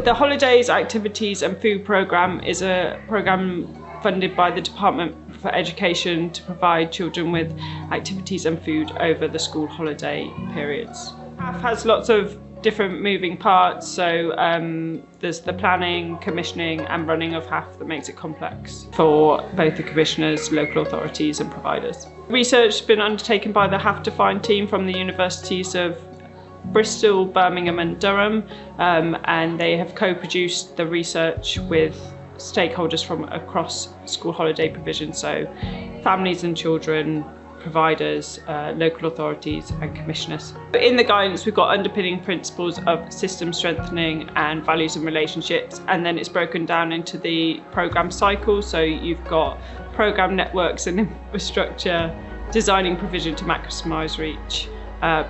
The Holidays, Activities and Food Programme is a programme funded by the Department for Education to provide children with activities and food over the school holiday periods. HAF has lots of different moving parts, so there's the planning, commissioning and running of HAF that makes it complex for both the commissioners, local authorities and providers. Research has been undertaken by the HAF Defined team from the universities of Bristol, Birmingham and Durham, and they have co-produced the research with stakeholders from across school holiday provision, so families and children, providers, local authorities and commissioners. In the guidance we've got underpinning principles of system strengthening and values and relationships, and then it's broken down into the programme cycle, so you've got programme networks and infrastructure, designing provision to maximise reach,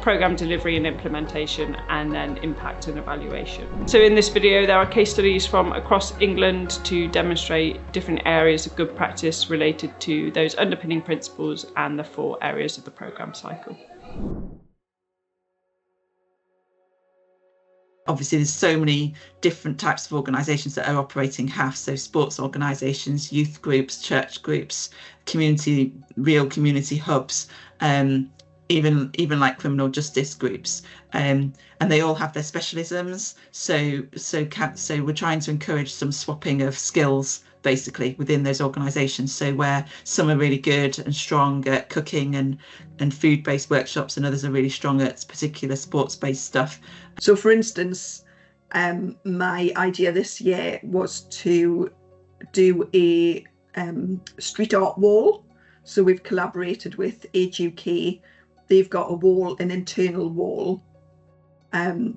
programme delivery and implementation, and then impact and evaluation. So in this video there are case studies from across England to demonstrate different areas of good practice related to those underpinning principles and the 4 areas of the programme cycle. Obviously there's so many different types of organisations that are operating HAF, so sports organisations, youth groups, church groups, real community hubs, even like criminal justice groups, and they all have their specialisms. So we're trying to encourage some swapping of skills basically within those organisations. So where some are really good and strong at cooking and food-based workshops, and others are really strong at particular sports-based stuff. So, for instance, my idea this year was to do a street art wall. So we've collaborated with Age UK. They've got a wall, an internal wall,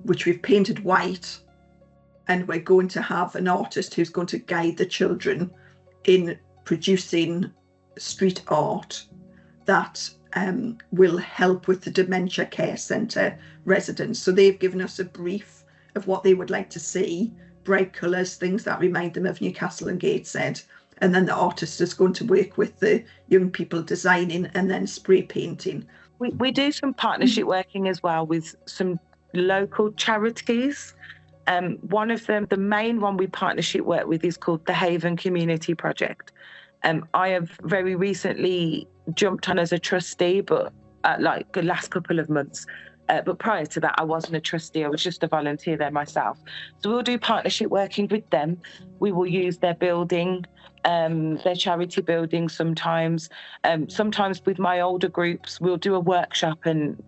which we've painted white, and we're going to have an artist who's going to guide the children in producing street art that will help with the dementia care centre residents. So they've given us a brief of what they would like to see, bright colours, things that remind them of Newcastle and Gateshead. And then the artist is going to work with the young people designing and then spray painting. We do some partnership working as well with some local charities. One of them, the main one we partnership work with, is called the Haven Community Project. I have very recently jumped on as a trustee, but like the last couple of months. But prior to that, I wasn't a trustee. I was just a volunteer there myself. So we'll do partnership working with them. We will use their building, their charity building sometimes. Sometimes with my older groups, we'll do a workshop, and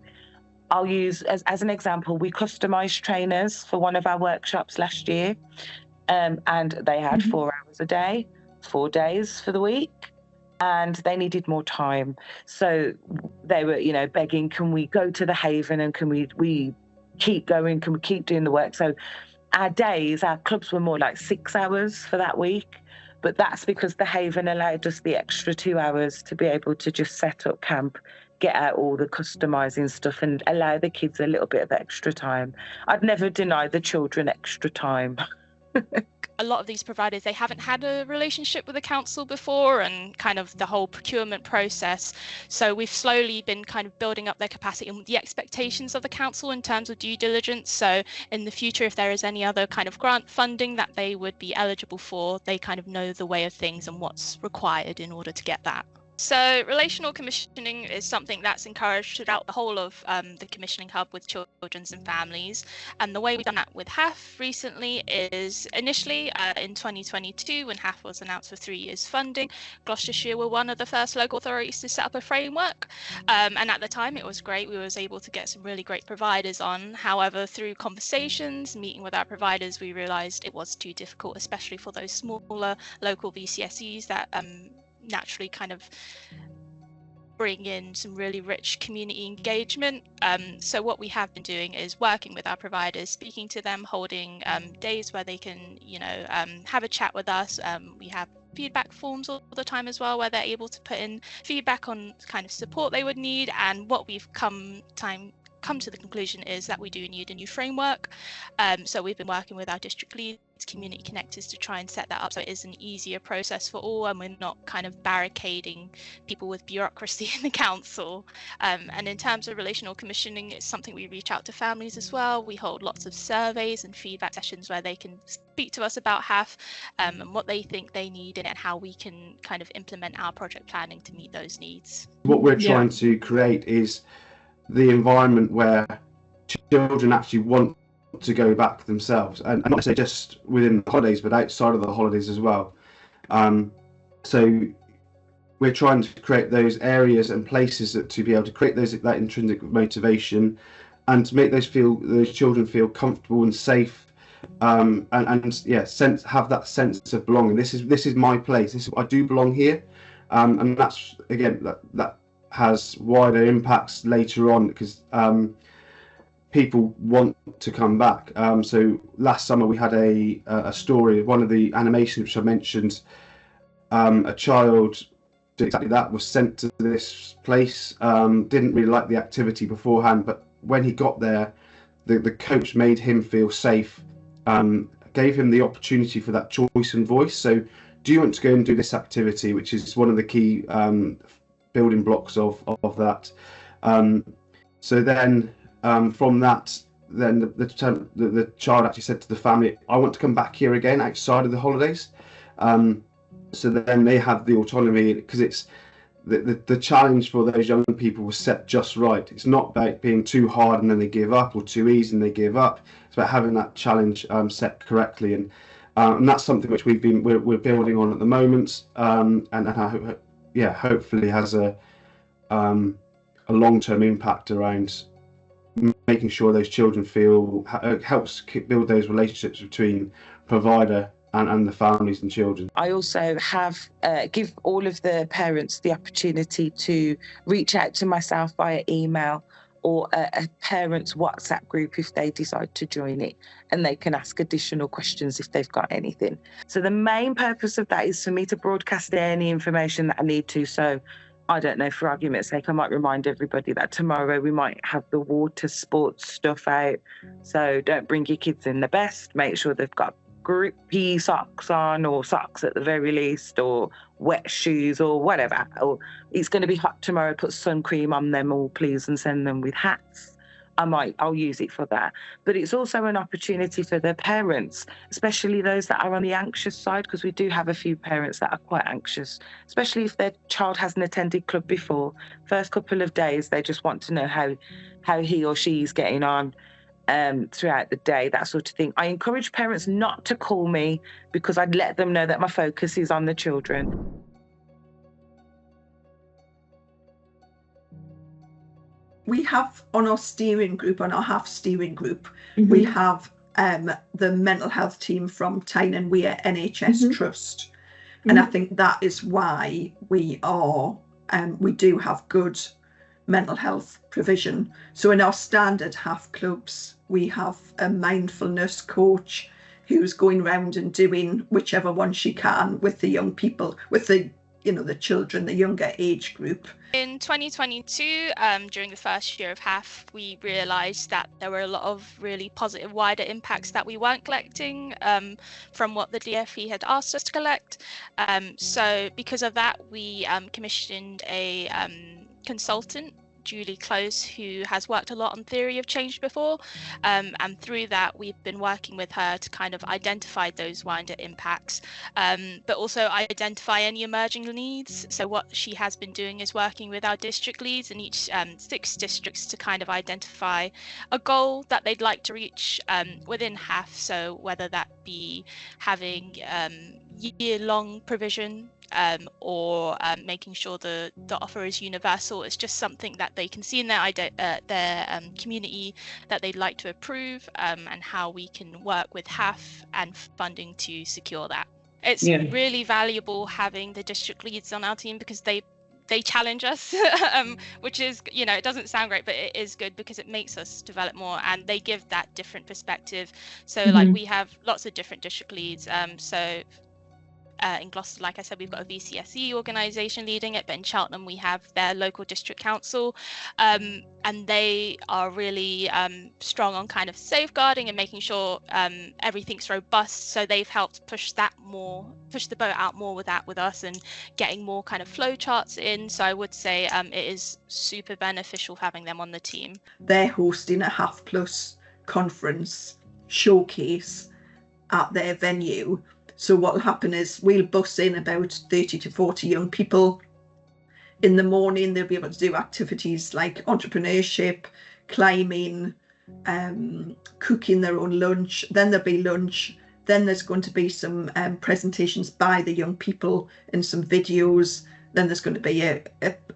I'll use, as an example, we customised trainers for one of our workshops last year, and they had 4 hours a day, 4 days for the week, and they needed more time. So they were, begging, can we go to the Haven and can we keep going? Can we keep doing the work? So our clubs were more like 6 hours for that week. But that's because the Haven allowed us the extra 2 hours to be able to just set up camp, get out all the customising stuff and allow the kids a little bit of extra time. I'd never deny the children extra time. A lot of these providers, they haven't had a relationship with the council before, and kind of the whole procurement process. So we've slowly been kind of building up their capacity and the expectations of the council in terms of due diligence. So in the future, if there is any other kind of grant funding that they would be eligible for, they kind of know the way of things and what's required in order to get that. So relational commissioning is something that's encouraged throughout the whole of the commissioning hub with children's and families. And the way we've done that with HAF recently is initially in 2022, when HAF was announced for 3 years funding, Gloucestershire were one of the first local authorities to set up a framework. And at the time it was great. We was able to get some really great providers on. However, through conversations, meeting with our providers, we realised it was too difficult, especially for those smaller local VCSEs that naturally kind of bring in some really rich community engagement. So what we have been doing is working with our providers, speaking to them, holding days where they can, have a chat with us. We have feedback forms all the time as well, where they're able to put in feedback on kind of support they would need. And what we've come come to the conclusion is that we do need a new framework. So we've been working with our district leads, community connectors, to try and set that up so it is an easier process for all, and we're not kind of barricading people with bureaucracy in the council. And in terms of relational commissioning, it's something we reach out to families as well. We hold lots of surveys and feedback sessions where they can speak to us about HAF and what they think they need and how we can kind of implement our project planning to meet those needs. What we're trying to create is the environment where children actually want to go back themselves, and not necessarily just within the holidays but outside of the holidays as well. So we're trying to create those areas and places to be able to create that intrinsic motivation and to make those children feel comfortable and safe, and have that sense of belonging. This is my place. I do belong here, and that's again that has wider impacts later on, because people want to come back. So last summer we had a story, one of the animations which I mentioned, a child did exactly that, was sent to this place, didn't really like the activity beforehand, but when he got there, the coach made him feel safe, gave him the opportunity for that choice and voice. So do you want to go and do this activity, which is one of the key building blocks of that. So then from that, then the child actually said to the family, I want to come back here again outside of the holidays. So then they have the autonomy, because it's the challenge for those young people was set just right. It's not about being too hard and then they give up, or too easy and they give up. It's about having that challenge set correctly, and that's something which we're building on at the moment, and hopefully has a long-term impact around making sure those children helps build those relationships between provider and the families and children. I also have give all of the parents the opportunity to reach out to myself via email or a parents WhatsApp group if they decide to join it, and they can ask additional questions if they've got anything. So the main purpose of that is for me to broadcast any information that I need to. So I don't know, for argument's sake, I might remind everybody that tomorrow we might have the water sports stuff out. So don't bring your kids in the best. Make sure they've got grippy socks on, or socks at the very least, or wet shoes or whatever. Or it's going to be hot tomorrow, put sun cream on them all, please, and send them with hats. I'll use it for that. But it's also an opportunity for the parents, especially those that are on the anxious side, because we do have a few parents that are quite anxious, especially if their child hasn't attended club before. First couple of days, they just want to know how he or she is getting on throughout the day, that sort of thing. I encourage parents not to call me, because I'd let them know that my focus is on the children. We have on our steering group, on our HAF steering group, we have the mental health team from Tyne and Wear NHS Trust. And I think that is why we do have good mental health provision. So in our standard HAF clubs, we have a mindfulness coach who's going around and doing whichever one she can with the young people, with the children, the younger age group. In 2022, during the first year of HAF, we realised that there were a lot of really positive wider impacts that we weren't collecting from what the DFE had asked us to collect. So because of that, we commissioned a consultant, Julie Close, who has worked a lot on theory of change before, and through that we've been working with her to kind of identify those wider impacts, but also identify any emerging needs. So what she has been doing is working with our district leads in each 6 districts to kind of identify a goal that they'd like to reach within HAF. So whether that be having year-long provision, or making sure the offer is universal. It's just something that they can see in their community that they'd like to approve, and how we can work with HAF and funding to secure that. It's really valuable having the district leads on our team, because they challenge us, which is, it doesn't sound great, but it is good, because it makes us develop more, and they give that different perspective. So like we have lots of different district leads. So in Gloucester, like I said, we've got a VCSE organisation leading it, but in Cheltenham we have their local district council, and they are really strong on kind of safeguarding and making sure everything's robust. So they've helped push the boat out more with us and getting more kind of flow charts in. So I would say it is super beneficial having them on the team. They're hosting a Half Plus conference showcase at their venue. So what will happen is we'll bus in about 30 to 40 young people. In the morning, they'll be able to do activities like entrepreneurship, climbing, cooking their own lunch. Then there'll be lunch. Then there's going to be some presentations by the young people and some videos. Then there's going to be a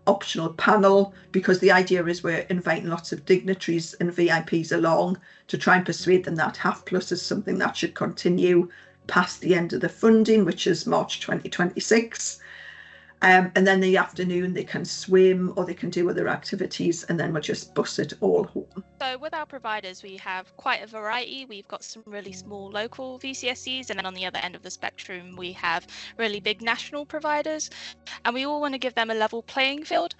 optional panel, because the idea is we're inviting lots of dignitaries and VIPs along to try and persuade them that Half Plus is something that should continue past the end of the funding, which is March 2026. And then the afternoon they can swim or they can do other activities, and then we'll just bus it all home. So with our providers, we have quite a variety. We've got some really small local VCSEs, and then on the other end of the spectrum, we have really big national providers, and we all want to give them a level playing field.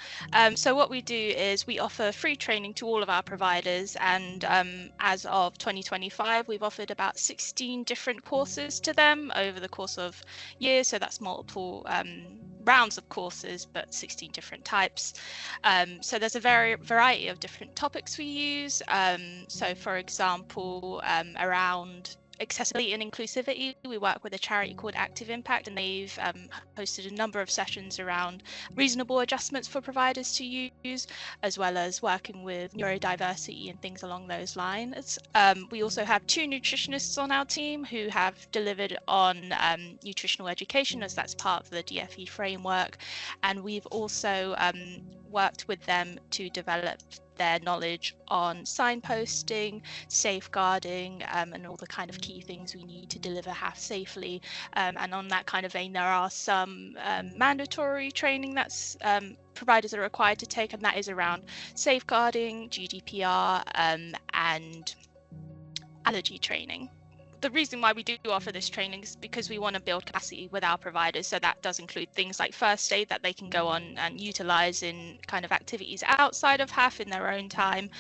So what we do is we offer free training to all of our providers, and as of 2025, we've offered about 16 different courses to them over the course of years. So that's multiple rounds of courses, but 16 different types. So there's a variety of different topics we use. So for example, around accessibility and inclusivity, we work with a charity called Active Impact, and they've hosted a number of sessions around reasonable adjustments for providers to use, as well as working with neurodiversity and things along those lines. We also have 2 nutritionists on our team who have delivered on nutritional education, as that's part of the DFE framework, and we've also worked with them to develop their knowledge on signposting, safeguarding, and all the kind of key things we need to deliver HAF safely. And on that kind of vein, there are some mandatory training that's providers are required to take, and that is around safeguarding, GDPR, and allergy training. The reason why we do offer this training is because we want to build capacity with our providers. So that does include things like first aid that they can go on and utilize in kind of activities outside of HAF in their own time.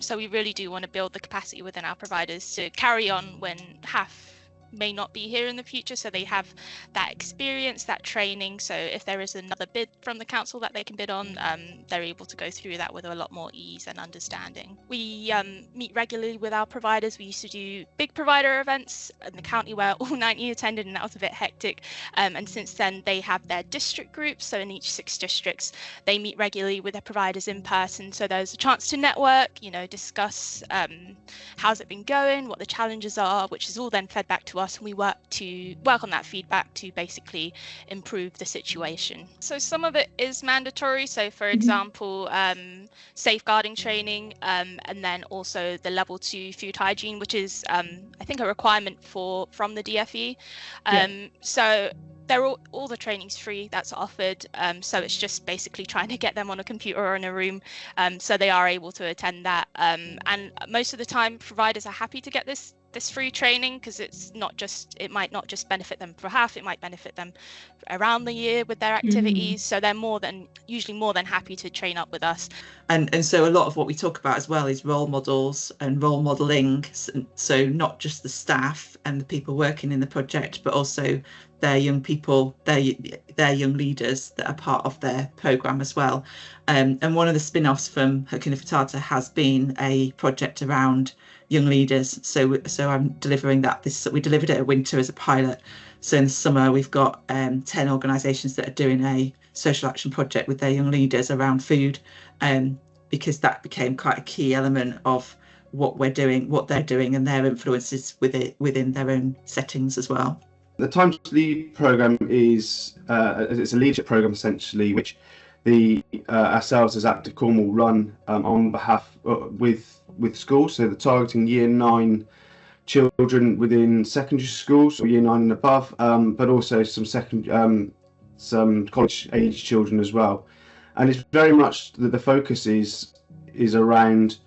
So we really do want to build the capacity within our providers to carry on when HAF may not be here in the future, so they have that experience, that training. So if there is another bid from the council that they can bid on, they're able to go through that with a lot more ease and understanding. We meet regularly with our providers. We used to do big provider events in the county where all 90 attended, and that was a bit hectic. And since then they have their district groups, so in each 6 districts they meet regularly with their providers in person, so there's a chance to network, discuss how's it been going, what the challenges are, which is all then fed back to us, and we work on that feedback to basically improve the situation. So some of it is mandatory, so for example safeguarding training, and then also the level 2 food hygiene, which is I think a requirement from the DFE. So they're all the training's free that's offered, so it's just basically trying to get them on a computer or in a room, so they are able to attend that, and most of the time providers are happy to get this free training, because it might not just benefit them for HAF, it might benefit them around the year with their activities. So they're usually more than happy to train up with us. And so a lot of what we talk about as well is role models and role modelling. So not just the staff and the people working in the project, but also their young people, their young leaders that are part of their programme as well. And one of the spin-offs from Hakuna Matata has been a project around young leaders. So I'm delivering that. We delivered it at winter as a pilot. So in the summer we've got 10 organisations that are doing a social action project with their young leaders around food, because that became quite a key element of what we're doing, what they're doing, and their influences within their own settings as well. The Time to Lead programme is it's a leadership programme essentially, which ourselves as Active Cornwall run on behalf with schools. So they're targeting year 9 children within secondary schools, or year 9 and above, but also some college age children as well. And it's very much the focus is around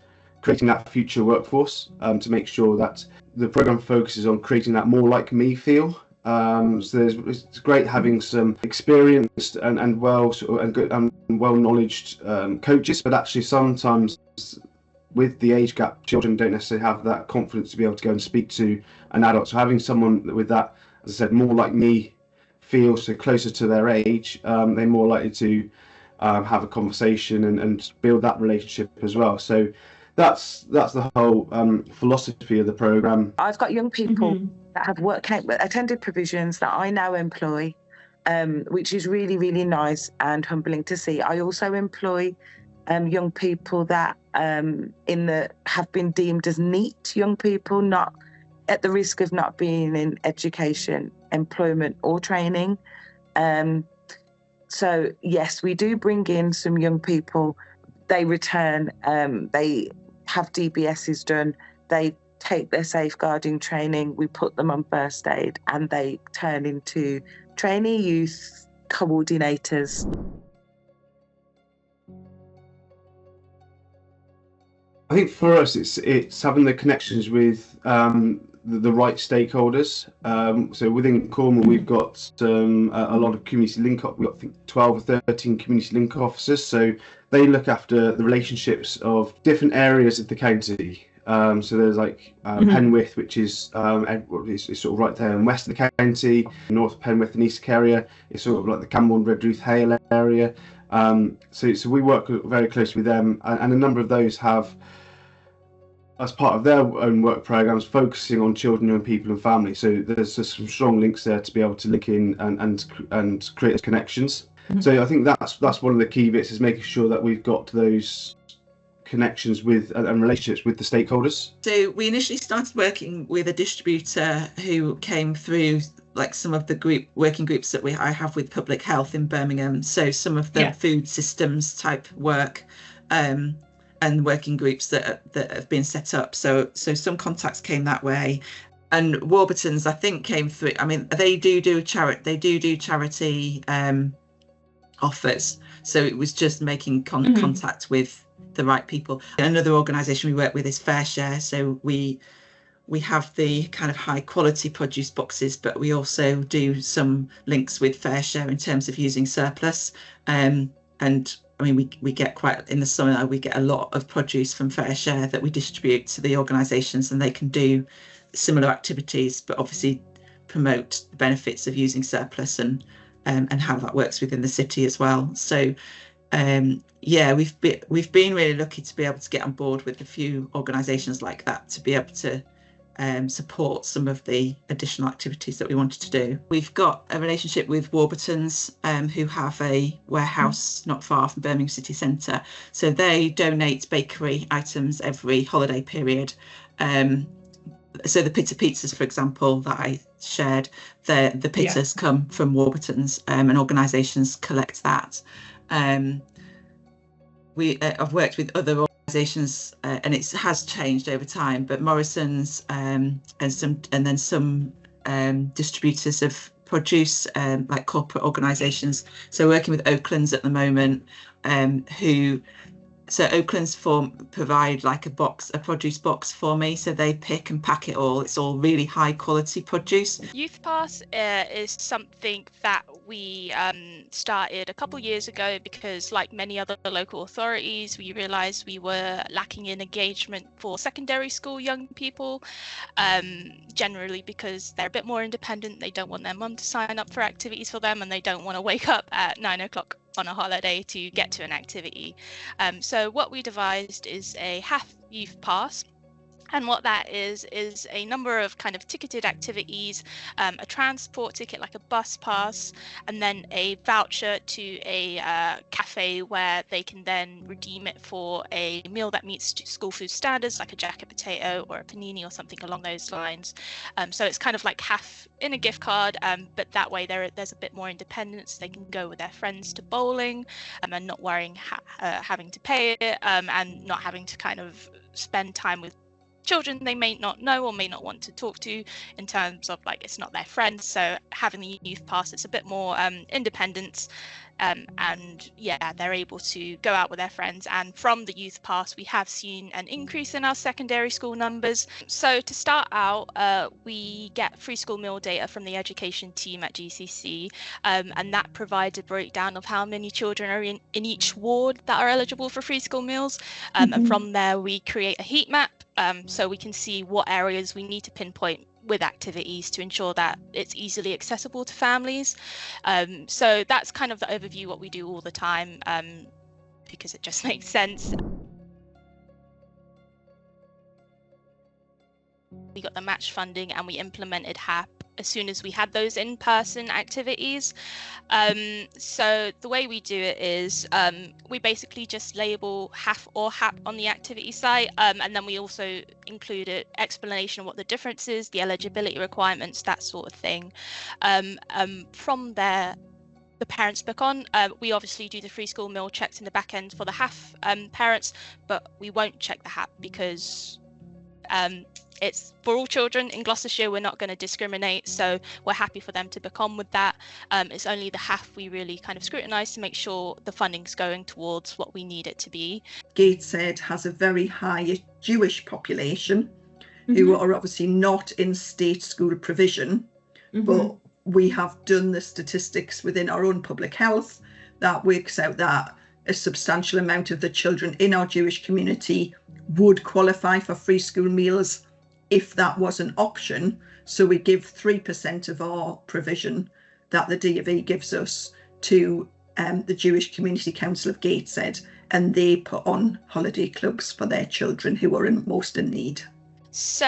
creating that future workforce, to make sure that the programme focuses on creating that more like me feel So it's great having some experienced and well sort of, and good and well knowledged coaches, but actually sometimes with the age gap, children don't necessarily have that confidence to be able to go and speak to an adult. So having someone with that, as I said, more like me, feel so closer to their age, they're more likely to have a conversation and build that relationship as well. So that's the whole philosophy of the program. I've got young people that have attended provisions that I now employ, which is really, really nice and humbling to see. I also employ young people that have been deemed as neat young people, not at the risk of not being in education, employment or training. So yes, we do bring in some young people. They return, they have DBSs done, they take their safeguarding training, we put them on first aid, and they turn into trainee youth coordinators. I think for us, it's having the connections with the right stakeholders. So within Cornwall, we've got a lot of community link. We've got, I think, 12 or 13 community link officers. So they look after the relationships of different areas of the county. So there's like Penwith, which is sort of right there in west of the county. North Penwith and East Carrier is sort of like the Cambourne, Redruth, Hale area. So we work very closely with them, and a number of those have, as part of their own work programs, focusing on children, young people and families. So there's just some strong links there to be able to link in and create those connections. So I think that's one of the key bits, is making sure that we've got those connections with and relationships with the stakeholders. So we initially started working with a distributor who came through like some of the working groups that I have with public health in Birmingham. So some of the food systems type work, and working groups that have been set up. So some contacts came that way, and Warburton's I think came through. I mean, they do charity offers. So it was just making contact with the right people. Another organisation we work with is Fair Share. So we have the kind of high quality produce boxes, but we also do some links with Fair Share in terms of using surplus. And I mean, we get quite, in the summer, we get a lot of produce from Fair Share that we distribute to the organisations, and they can do similar activities, but obviously promote the benefits of using surplus and how that works within the city as well. So we've been really lucky to be able to get on board with a few organisations like that to be able to support some of the additional activities that we wanted to do. We've got a relationship with Warburton's, who have a warehouse not far from Birmingham City Centre. So they donate bakery items every holiday period. So the pizzas, for example, that I shared, the pizzas come from Warburton's, and organisations collect that. I've worked with other organisations, and it has changed over time, but Morrison's and then some distributors of produce, like corporate organisations. So working with Oakland's at the moment, so Oakland's provide like a produce box for me, so they pick and pack it all. It's all really high quality produce. Youth Pass is something that we started a couple years ago because, like many other local authorities, we realised we were lacking in engagement for secondary school young people, generally because they're a bit more independent. They don't want their mum to sign up for activities for them, and they don't want to wake up at 9 o'clock on a holiday to get to an activity. So what we devised is a half youth pass. And what that is a number of kind of ticketed activities, a transport ticket like a bus pass, and then a voucher to a cafe where they can then redeem it for a meal that meets school food standards, like a jacket potato or a panini or something along those lines. So it's kind of like half in a gift card, but that way there's a bit more independence. They can go with their friends to bowling, and not worrying having to pay it, and not having to kind of spend time with children they may not know or may not want to talk to, in terms of like it's not their friends. So having the youth pass, it's a bit more independence. And yeah, they're able to go out with their friends. And from the youth pass, we have seen an increase in our secondary school numbers. So to start out, we get free school meal data from the education team at GCC, and that provides a breakdown of how many children are in each ward that are eligible for free school meals. And from there, we create a heat map, so we can see what areas we need to pinpoint with activities to ensure that it's easily accessible to families. So that's kind of the overview, what we do all the time, because it just makes sense. We got the match funding and we implemented HAP as soon as we had those in-person activities. So the way we do it is we basically just label HAF or HAP on the activity site, and then we also include an explanation of what the difference is, the eligibility requirements, that sort of thing. From there, the parents book on. We obviously do the free school meal checks in the back end for the HAF parents, but we won't check the HAP because it's for all children in Gloucestershire. We're not going to discriminate, so we're happy for them to book on with that. It's only the HAF we really kind of scrutinise to make sure the funding's going towards what we need it to be. Gateshead has a very high Jewish population who are obviously not in state school provision, but we have done the statistics within our own public health that works out that a substantial amount of the children in our Jewish community would qualify for free school meals if that was an option. So we give 3% of our provision that the D&V gives us to the Jewish Community Council of Gateshead, and they put on holiday clubs for their children who are most in need. So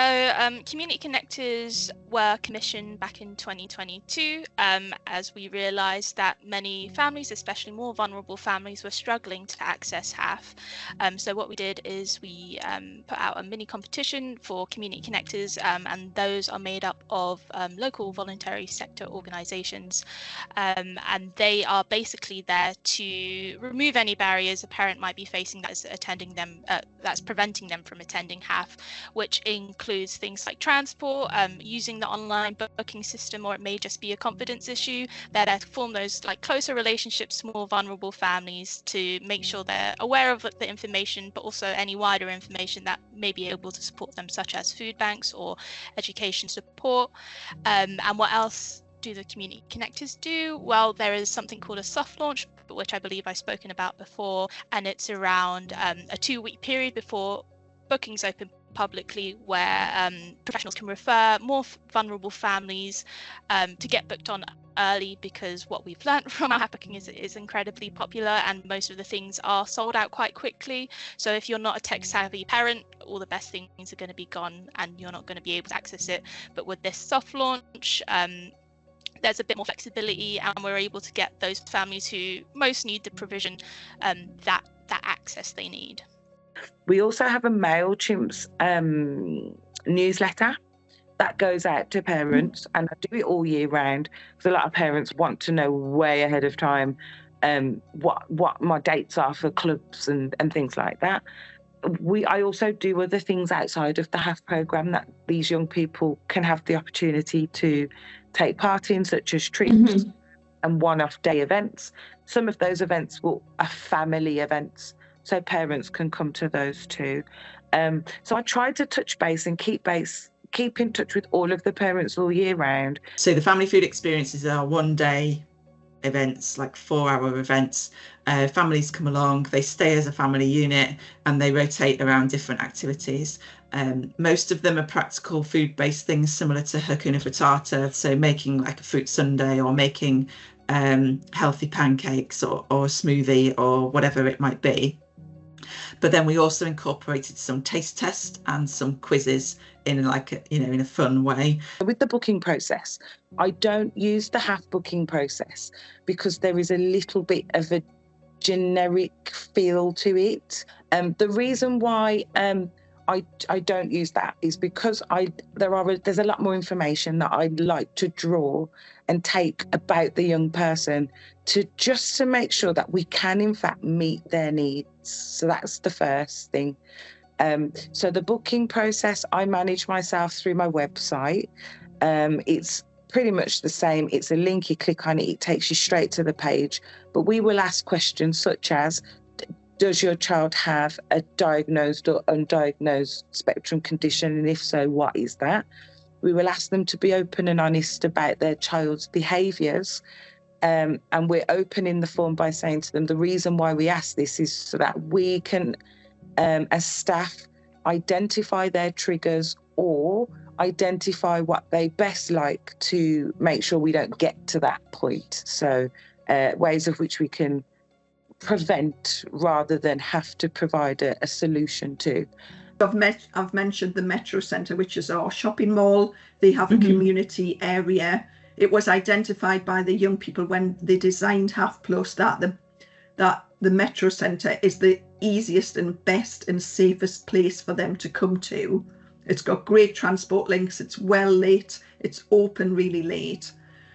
Community Connectors were commissioned back in 2022 as we realised that many families, especially more vulnerable families, were struggling to access HAF. So what we did is we put out a mini competition for Community Connectors, and those are made up of local voluntary sector organisations, and they are basically there to remove any barriers a parent might be facing that's preventing them from attending HAF, which includes things like transport, using the online booking system, or it may just be a confidence issue. They're there to form those like closer relationships with more vulnerable families, to make sure they're aware of the information, but also any wider information that may be able to support them, such as food banks or education support. And what else do the Community Connectors do? Well, there is something called a soft launch, which I believe I've spoken about before, and it's around a 2-week period before bookings open publicly, where professionals can refer more vulnerable families to get booked on early, because what we've learned from our booking is incredibly popular, and most of the things are sold out quite quickly. So if you're not a tech savvy parent, all the best things are going to be gone and you're not going to be able to access it. But with this soft launch, there's a bit more flexibility, and we're able to get those families who most need the provision that access they need. We also have a MailChimp's newsletter that goes out to parents, and I do it all year round because a lot of parents want to know way ahead of time what my dates are for clubs and things like that. I also do other things outside of the HAF programme that these young people can have the opportunity to take part in, such as trips and one-off day events. Some of those events are family events, so parents can come to those too. So I try to touch base and keep in touch with all of the parents all year round. So the family food experiences are one-day events, like 4-hour events. Families come along, they stay as a family unit, and they rotate around different activities. Most of them are practical food-based things similar to hakuna frittata, so making like a fruit sundae, or making healthy pancakes, or a smoothie, or whatever it might be. But then we also incorporated some taste tests and some quizzes in in a fun way. With the booking process, I don't use the HAF booking process because there is a little bit of a generic feel to it. The reason why I don't use that is because there's a lot more information that I'd like to draw and take about the young person to make sure that we can in fact meet their needs. So that's the first thing. So the booking process I manage myself through my website. It's pretty much the same. It's a link, you click on it, it takes you straight to the page. But we will ask questions such as, does your child have a diagnosed or undiagnosed spectrum condition? And if so, what is that? We will ask them to be open and honest about their child's behaviours. And we're open in the form by saying to them, the reason why we ask this is so that we can, as staff, identify their triggers or identify what they best like to make sure we don't get to that point. So ways of which we can prevent rather than have to provide a solution to. I've mentioned the Metro Centre, which is our shopping mall. They have a community area. It was identified by the young people when they designed Half Plus that the Metro Centre is the easiest and best and safest place for them to come to. It's got great transport links, it's well lit, it's open really late.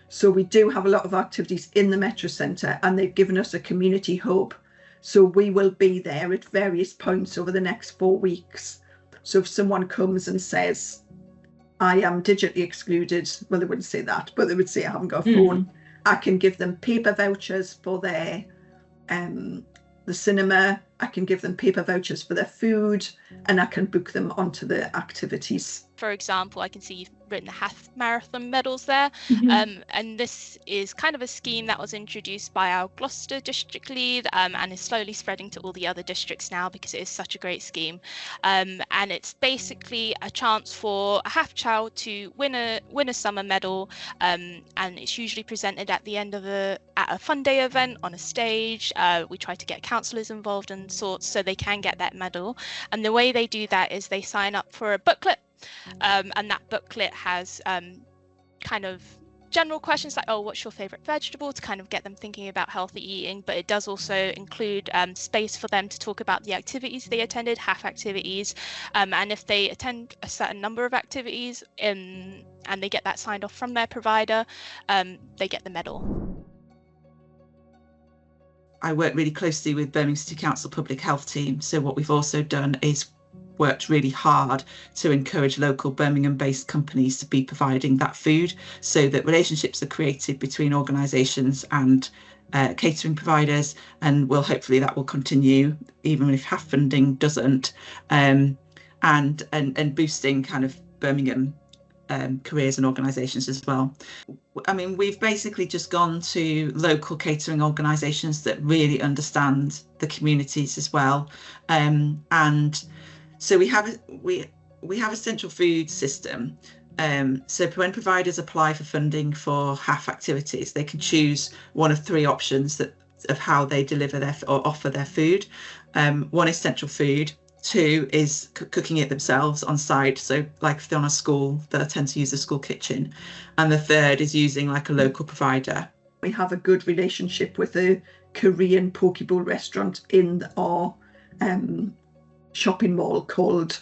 So we do have a lot of activities in the Metro Centre, and they've given us a community hub. So we will be there at various points over the next 4 weeks. So if someone comes and says, I am digitally excluded, well, they wouldn't say that, but they would say I haven't got a phone. I can give them paper vouchers for their the cinema. I can give them paper vouchers for their food, and I can book them onto the activities. For example, I can see you've written the half marathon medals there, and this is kind of a scheme that was introduced by our Gloucester district lead and is slowly spreading to all the other districts now because it is such a great scheme. And it's basically a chance for a half child to win a summer medal, and it's usually presented at the end of at a fun day event on a stage. We try to get counsellors involved and sorts so they can get that medal. And the way they do that is they sign up for a booklet. And that booklet has kind of general questions like, oh, what's your favorite vegetable, to kind of get them thinking about healthy eating, but it does also include space for them to talk about the activities they attended, half activities, and if they attend a certain number of activities and they get that signed off from their provider, they get the medal. I work really closely with Birmingham City Council Public Health team, so what we've also done is worked really hard to encourage local Birmingham-based companies to be providing that food, so that relationships are created between organisations and catering providers, and hopefully that will continue even if half funding doesn't, and boosting kind of Birmingham careers and organisations as well. I mean, we've basically just gone to local catering organisations that really understand the communities as well, and so we have a central food system. So when providers apply for funding for half activities, they can choose one of 3 options of how they deliver or offer their food. One is central food. 2 is cooking it themselves on site. So like if they're on a school, they'll tend to use the school kitchen. And the 3rd is using like a local provider. We have a good relationship with a Korean poke bowl restaurant in our shopping mall called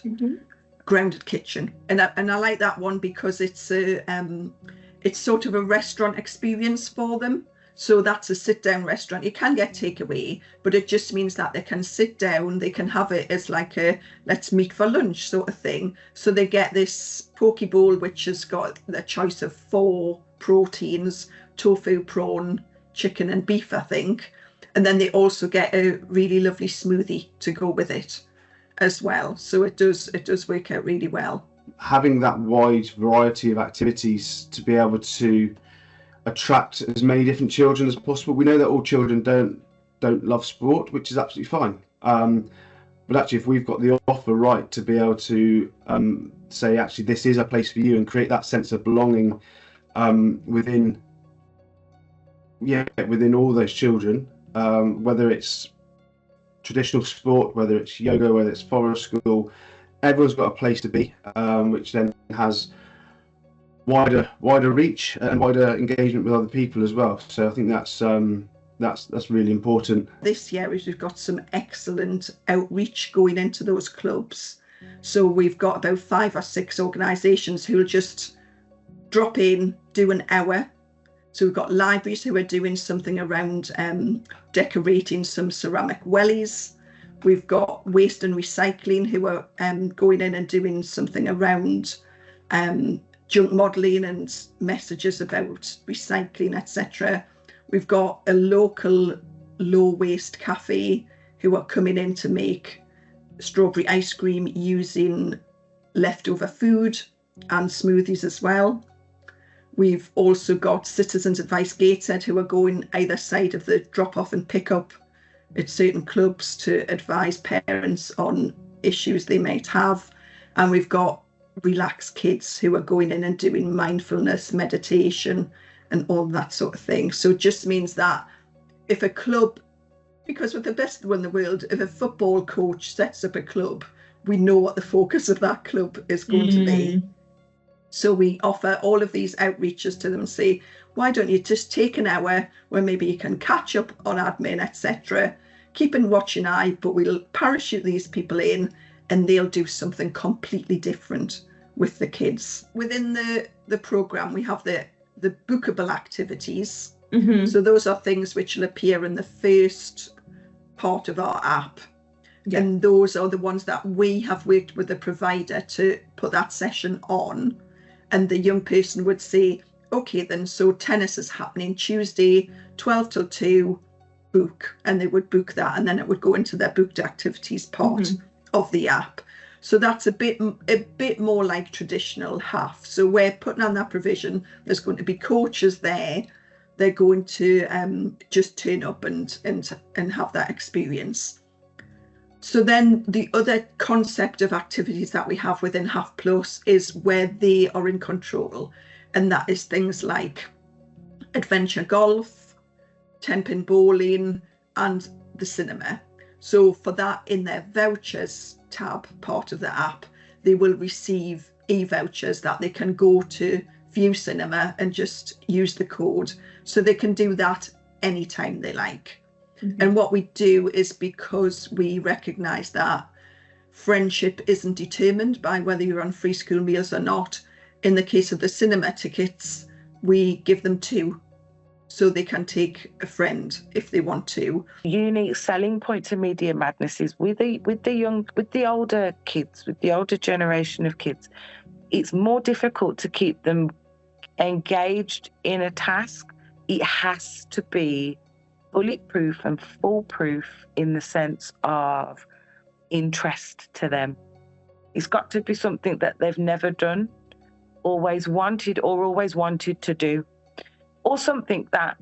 Grounded Kitchen, and I like that one because it's sort of a restaurant experience for them. So that's a sit-down restaurant. You can get takeaway, but it just means that they can sit down, they can have it as like a let's meet for lunch sort of thing. So they get this poke bowl which has got the choice of 4 proteins: tofu, prawn, chicken and beef, I think, and then they also get a really lovely smoothie to go with it as well. So it does work out really well. Having that wide variety of activities to be able to attract as many different children as possible. We know that all children don't love sport, which is absolutely fine. But actually, if we've got the offer right to be able to say, actually, this is a place for you, and create that sense of belonging within all those children, whether it's traditional sport, whether it's yoga, whether it's forest school, everyone's got a place to be, which then has wider reach and wider engagement with other people as well. So I think that's really important. This year we've got some excellent outreach going into those clubs. So we've got about 5 or 6 organisations who will just drop in, do an hour. So we've got libraries who are doing something around decorating some ceramic wellies. We've got waste and recycling who are going in and doing something around junk modelling and messages about recycling, etc. We've got a local low waste cafe who are coming in to make strawberry ice cream using leftover food and smoothies as well. We've also got Citizens Advice Gateshead who are going either side of the drop off and pick up at certain clubs to advise parents on issues they might have. And we've got Relax Kids who are going in and doing mindfulness, meditation and all that sort of thing. So it just means that if a club, because we're the best one in the world, if a football coach sets up a club, we know what the focus of that club is going to be. So we offer all of these outreaches to them and say, why don't you just take an hour where maybe you can catch up on admin, etc. Keep a watching eye, but we'll parachute these people in and they'll do something completely different with the kids. Within the programme, we have the bookable activities. So those are things which will appear in the first part of our app. Yeah. And those are the ones that we have worked with the provider to put that session on. And the young person would say, okay, then, so tennis is happening Tuesday, 12 till 2, book. And they would book that. And then it would go into their booked activities part of the app. So that's a bit more like traditional HAF. So we're putting on that provision. There's going to be coaches there. They're going to just turn up and have that experience. So then the other concept of activities that we have within HAF Plus is where they are in control. And that is things like adventure golf, 10-pin bowling, and the cinema. So for that, in their vouchers tab part of the app, they will receive e-vouchers that they can go to View Cinema and just use the code. So they can do that anytime they like. And what we do is, because we recognise that friendship isn't determined by whether you're on free school meals or not, in the case of the cinema tickets, we give them 2. So they can take a friend if they want to. Unique selling point to Media Madness is with the older kids, with the older generation of kids, it's more difficult to keep them engaged in a task. It has to be bulletproof and foolproof in the sense of interest to them. It's got to be something that they've never done, always wanted to do, or something that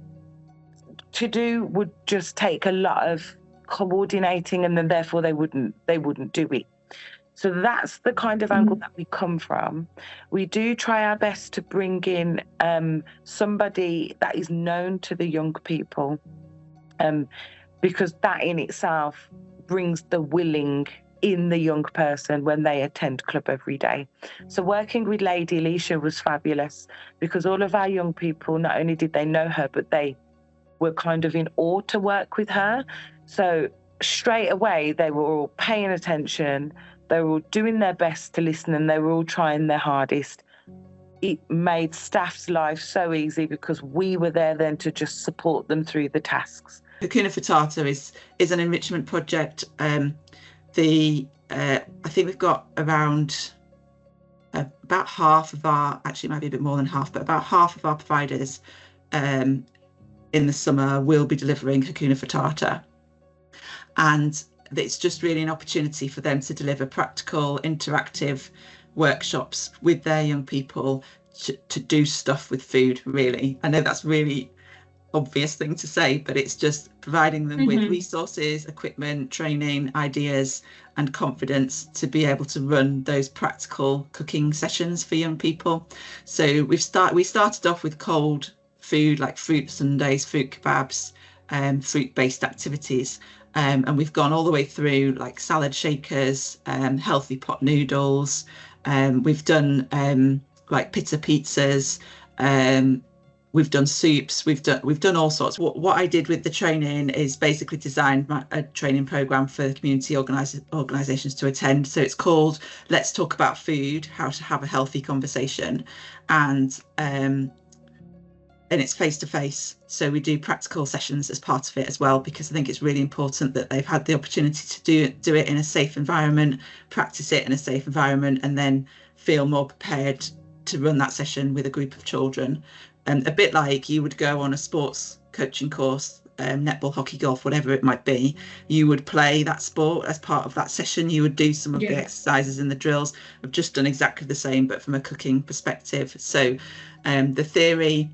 to do would just take a lot of coordinating, and then therefore they wouldn't do it. So that's the kind of angle that we come from. We do try our best to bring in somebody that is known to the young people, because that in itself brings the willing in the young person when they attend club every day. So working with Lady Alicia was fabulous, because all of our young people, not only did they know her, but they were kind of in awe to work with her. So straight away, they were all paying attention. They were all doing their best to listen, and they were all trying their hardest. It made staff's life so easy because we were there then to just support them through the tasks. Hakuna Matata is an enrichment project. I think we've got around about half of our, actually maybe a bit more than half, but about half of our providers in the summer will be delivering Hakuna Matata. And it's just really an opportunity for them to deliver practical, interactive workshops with their young people to do stuff with food, really. I know that's really obvious thing to say, but it's just providing them with resources, equipment, training, ideas and confidence to be able to run those practical cooking sessions for young people. So we started off with cold food like fruit sundaes, fruit kebabs, fruit-based activities. And we've gone all the way through like salad shakers, healthy pot noodles. We've done like pita pizzas. We've done soups. We've done all sorts. What I did with the training is basically designed a training program for community organisations to attend. So it's called "Let's Talk About Food: How to Have a Healthy Conversation," and it's face to face. So we do practical sessions as part of it as well, because I think it's really important that they've had the opportunity to do it in a safe environment, practice it in a safe environment, and then feel more prepared to run that session with a group of children, and a bit like you would go on a sports coaching course, netball, hockey, golf, whatever it might be. You would play that sport as part of that session. You would do some of the exercises and the drills. I've just done exactly the same, but from a cooking perspective. So the theory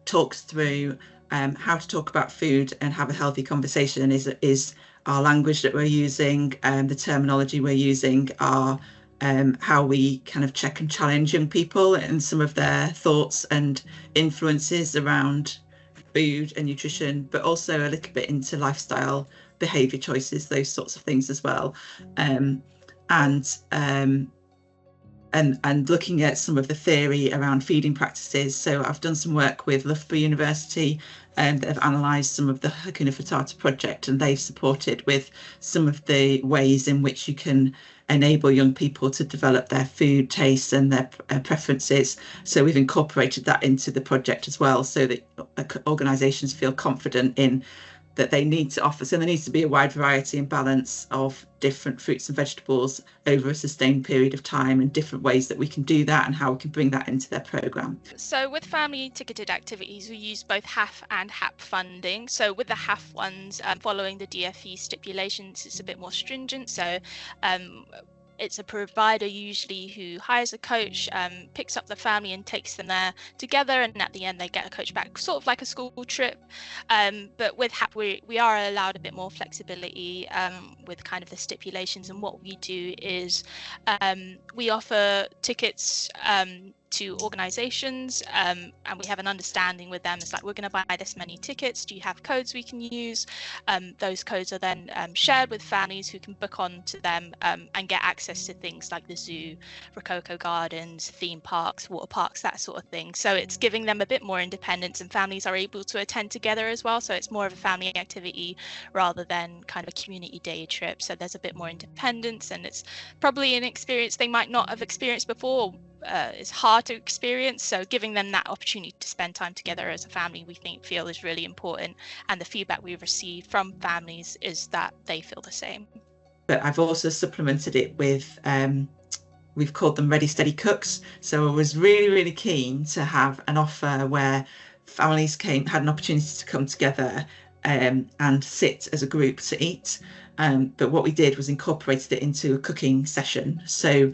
talks through how to talk about food and have a healthy conversation is our language that we're using, the terminology we're using, our how we kind of check and challenge young people and some of their thoughts and influences around food and nutrition, but also a little bit into lifestyle behavior choices, those sorts of things as well. And looking at some of the theory around feeding practices. So I've done some work with Loughborough University that have analysed some of the Hakuna Matata project, and they've supported with some of the ways in which you can enable young people to develop their food tastes and their preferences. So we've incorporated that into the project as well, so that organisations feel confident in that they need to offer. So there needs to be a wide variety and balance of different fruits and vegetables over a sustained period of time, and different ways that we can do that and how we can bring that into their programme. So with family ticketed activities, we use both HAF and HAP funding. So with the HAF ones, following the DFE stipulations, it's a bit more stringent. So it's a provider usually who hires a coach, picks up the family and takes them there together, and at the end they get a coach back, sort of like a school trip. But with HAP we are allowed a bit more flexibility with kind of the stipulations, and what we do is we offer tickets to organisations, and we have an understanding with them. It's like, we're going to buy this many tickets. Do you have codes we can use? Those codes are then shared with families who can book on to them and get access to things like the zoo, Rococo Gardens, theme parks, water parks, that sort of thing. So it's giving them a bit more independence, and families are able to attend together as well. So it's more of a family activity rather than kind of a community day trip. So there's a bit more independence, and it's probably an experience they might not have experienced before. It's hard to experience, so giving them that opportunity to spend time together as a family, we feel is really important, and the feedback we've received from families is that they feel the same. But I've also supplemented it with we've called them Ready Steady Cooks. So I was really keen to have an offer where families had an opportunity to come together and sit as a group to eat, but what we did was incorporated it into a cooking session. So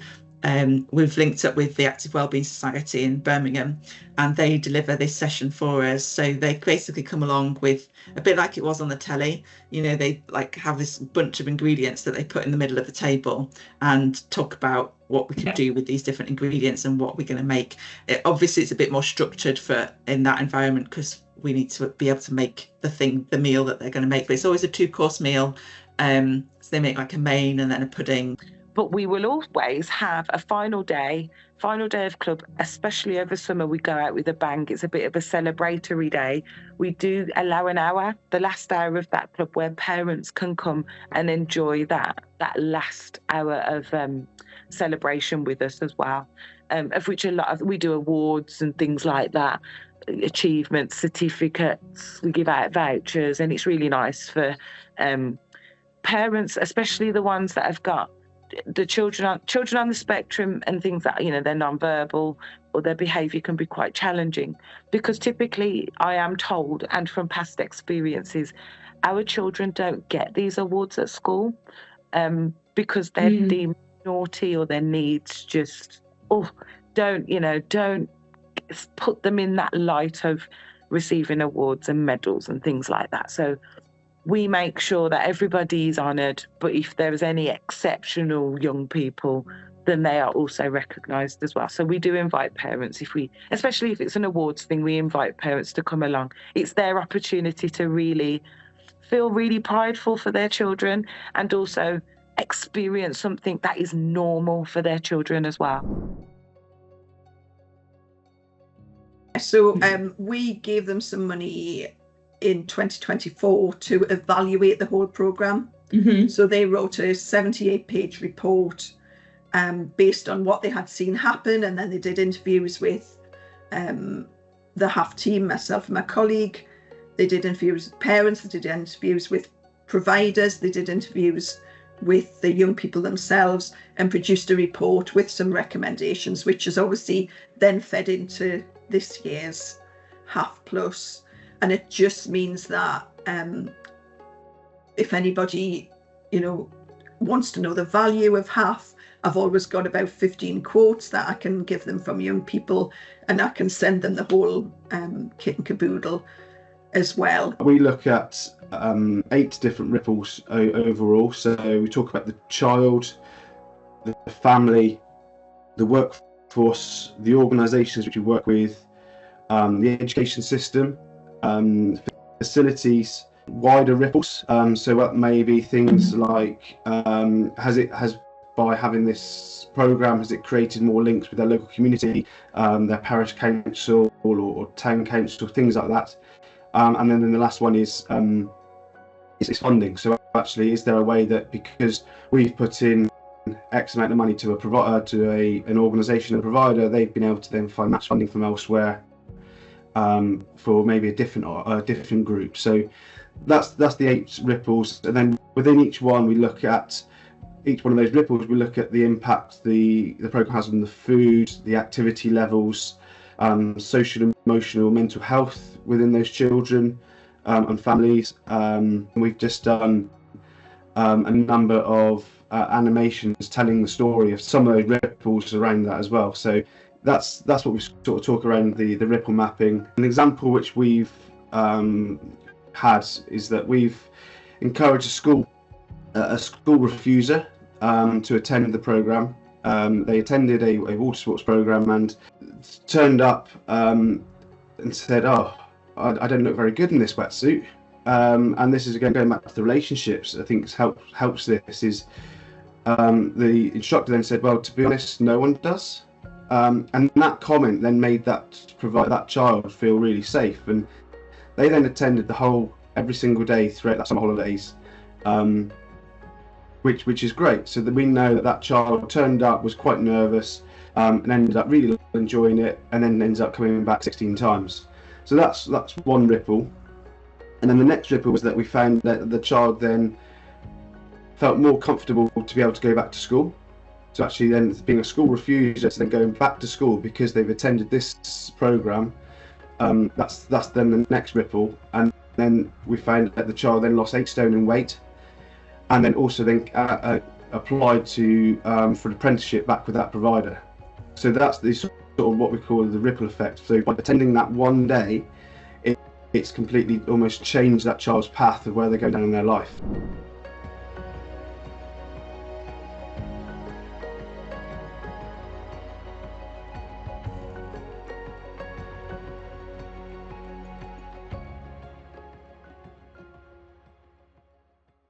we've linked up with the Active Wellbeing Society in Birmingham, and they deliver this session for us. So they basically come along with a bit like it was on the telly. You know, they like have this bunch of ingredients that they put in the middle of the table and talk about what we could do with these different ingredients and what we're going to make. Obviously, it's a bit more structured for in that environment because we need to be able to make the meal that they're going to make. But it's always a 2-course meal. So they make like a main and then a pudding. But we will always have a final day of club, especially over summer. We go out with a bang. It's a bit of a celebratory day. We do allow an hour, the last hour of that club, where parents can come and enjoy that last hour of celebration with us as well, of which we do awards and things like that, achievements, certificates, we give out vouchers, and it's really nice for parents, especially the ones that have got the children on the spectrum and things that, you know, they're non-verbal or their behaviour can be quite challenging, because typically I am told, and from past experiences, our children don't get these awards at school because they're deemed naughty, or their needs just don't put them in that light of receiving awards and medals and things like that. So we make sure that everybody is honoured, but if there's any exceptional young people, then they are also recognised as well. So we do invite parents, especially if it's an awards thing, we invite parents to come along. It's their opportunity to really feel really prideful for their children, and also experience something that is normal for their children as well. So we gave them some money in 2024 to evaluate the whole programme. So they wrote a 78-page report based on what they had seen happen, and then they did interviews with the HAF team, myself and my colleague. They did interviews with parents, they did interviews with providers, they did interviews with the young people themselves and produced a report with some recommendations, which is obviously then fed into this year's Half Plus. And it just means that if anybody, wants to know the value of half, I've always got about 15 quotes that I can give them from young people, and I can send them the whole kit and caboodle as well. We look at 8 different ripples overall. So we talk about the child, the family, the workforce, the organisations which we work with, the education system, facilities, wider ripples. So that may be things like by having this programme, has it created more links with their local community, their parish council or town council, things like that. And then the last one is funding. So actually, is there a way that, because we've put in X amount of money to a provider, to an organisation, a provider, they've been able to then find match funding from elsewhere for maybe a different group. So that's the 8 ripples, and then within each one we look at each one of those ripples. We look at the impact the programme has on the food, the activity levels, social, emotional, mental health within those children and families. We've just done a number of animations telling the story of some of those ripples around that as well. So that's what we sort of talk around the ripple mapping. An example which we've had is that we've encouraged a school refuser to attend the programme. They attended a water sports programme and turned up and said, "Oh, I don't look very good in this wetsuit." And this is again going back to the relationships. I think helps this is the instructor then said, "Well, to be honest, no one does." And that comment then made that child feel really safe, and they then attended every single day throughout that summer holidays, which is great. So that we know that child turned up, was quite nervous, and ended up really enjoying it, and then ends up coming back 16 times. So that's one ripple. And then the next ripple was that we found that the child then felt more comfortable to be able to go back to school. So actually then being a school refuser to then going back to school because they've attended this programme, that's then the next ripple. And then we found that the child then lost 8 stone in weight, and then also then applied for an apprenticeship back with that provider. So that's the sort of what we call the ripple effect. So by attending that one day, it's completely almost changed that child's path of where they're going down in their life.